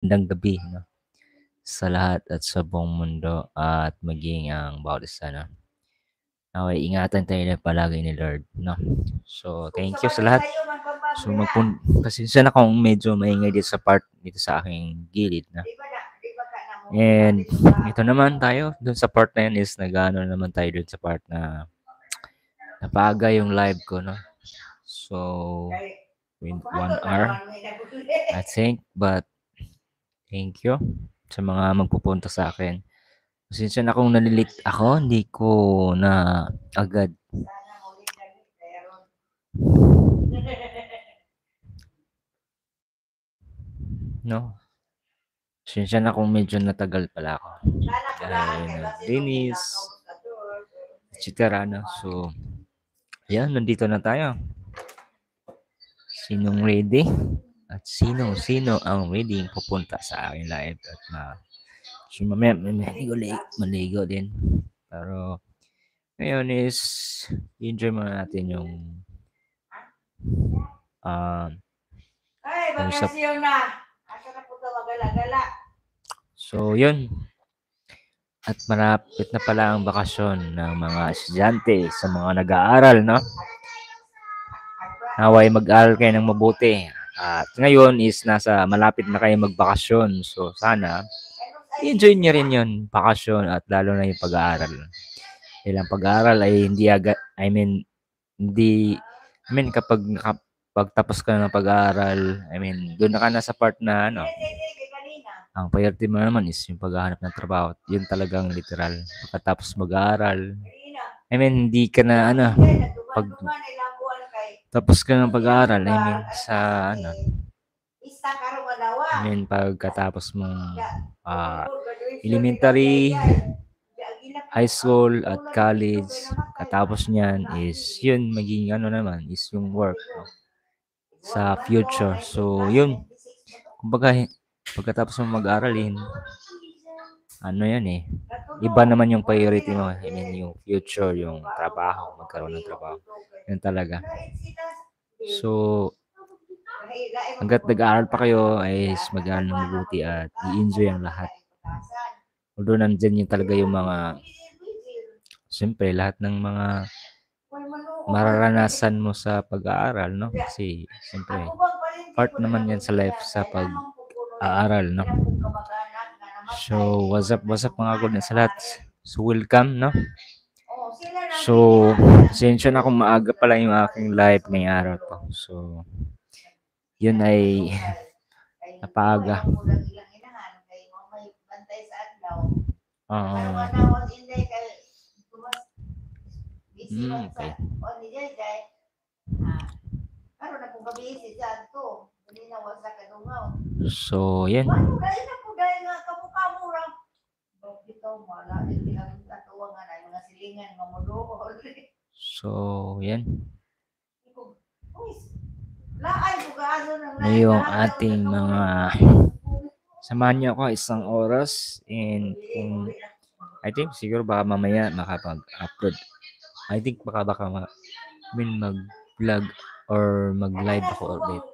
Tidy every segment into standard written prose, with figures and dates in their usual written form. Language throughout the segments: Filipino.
Magandang gabi 'no, sa lahat at sa buong mundo at maging ang bawat isa 'no. Nawa'y ingatan tayo na palagi ni Lord 'no. So, thank you sa lahat. So, pasensya na kung medyo maingay dito sa part dito sa aking gilid 'no. And ito naman tayo dun sa part na yun is nag-aano naman tayo dun sa part na napaaga yung live ko 'no. So, with 1 hour I think, but thank you sa mga magpupunta sa akin. Pasensya na kung nali-late ako, hindi ko na agad no. Pasensya na kung medyo natagal pala ako. Dahil naglinis, et cetera 'no. So, ayan nandito na tayo. Sinong ready? At sino ang ready pupunta sa aking live at so mamaya maligo din. Pero ngayon is enjoy muna natin yung Ay, usap. bakasyon na. Asa na po ito magala-gala. So, yun. At malapit na pala ang bakasyon ng mga estudyante sa mga nag-aaral, no? Naway mag-aral kayo ng mabuti. At ngayon is malapit na kayo magbakasyon. So, sana i-enjoy niyo rin yun, bakasyon at lalo na yung pag-aaral. Dahil ang pag-aaral ay hindi agad, kapag pagtapos ka ng pag-aaral, doon na ka na sa part na ang priority mo naman is yung paghahanap ng trabaho. Yun talagang literal. Pagkatapos mag-aaral, hindi ka na pag tapos ka ng pag-aaral, pagkatapos mong elementary, high school at college, katapos niyan is yun maging is yung work no? Sa future. So yun, kumbaga pagkatapos mo mag-aral yan iba naman yung priority mo. Yung future, yung trabaho, magkaroon ng trabaho. Yan talaga. So, hanggat nag-aaral pa kayo ay mag-aaral ng mabuti at i-enjoy ang lahat. Although nandyan yung talaga yung mga siyempre lahat ng mga mararanasan mo sa pag-aaral, no? Kasi siyempre part naman yan sa life sa pag-aaral, no? So, what's up mga good sa lahat? So, welcome, no? So, pasensya na kung maaga pala yung aking live ngayong araw to. So, yun ay napaaga. Okay. So, yan. So, yan. Na yung ating mga samahan niyo ako isang oras and kung I think siguro baka mamaya makapag-upload. I think baka mag-vlog or mag-live ako ulit.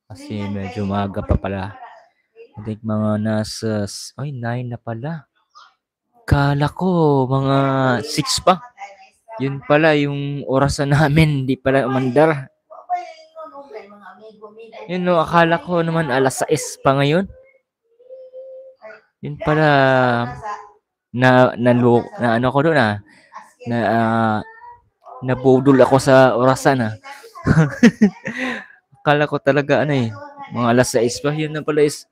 Kasi medyo maaga pa pala. I think mga nasa 9 na pala. Kala ko mga 6 pa. Yun pala yung orasan namin, hindi pala umandar. Yun no, akala ko naman alas 6 pa ngayon. Yun pala na ano ko doon nabudol ako sa orasan Akala ko talaga mga alas 6 pa. Yun na pala is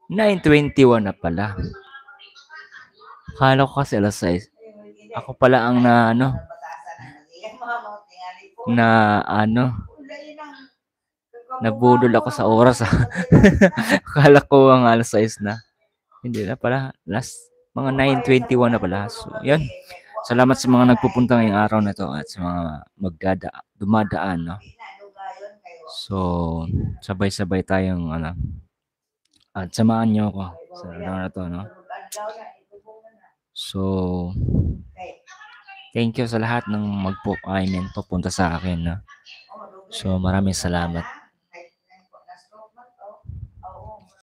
9:21 na pala. Akala ko kasi alas 6. Ako pala ang nabudol ako sa oras Akala ko ang alas 6 na. Hindi na pala. Mga 9:21 na pala. So, yan. Salamat sa mga nagpupunta ngayong araw na to at sa mga dumadaan, no? So, sabay-sabay tayong at samahan niyo ako sa araw na to, no? So, thank you sa lahat ng pupunta sa akin, no? So, maraming salamat.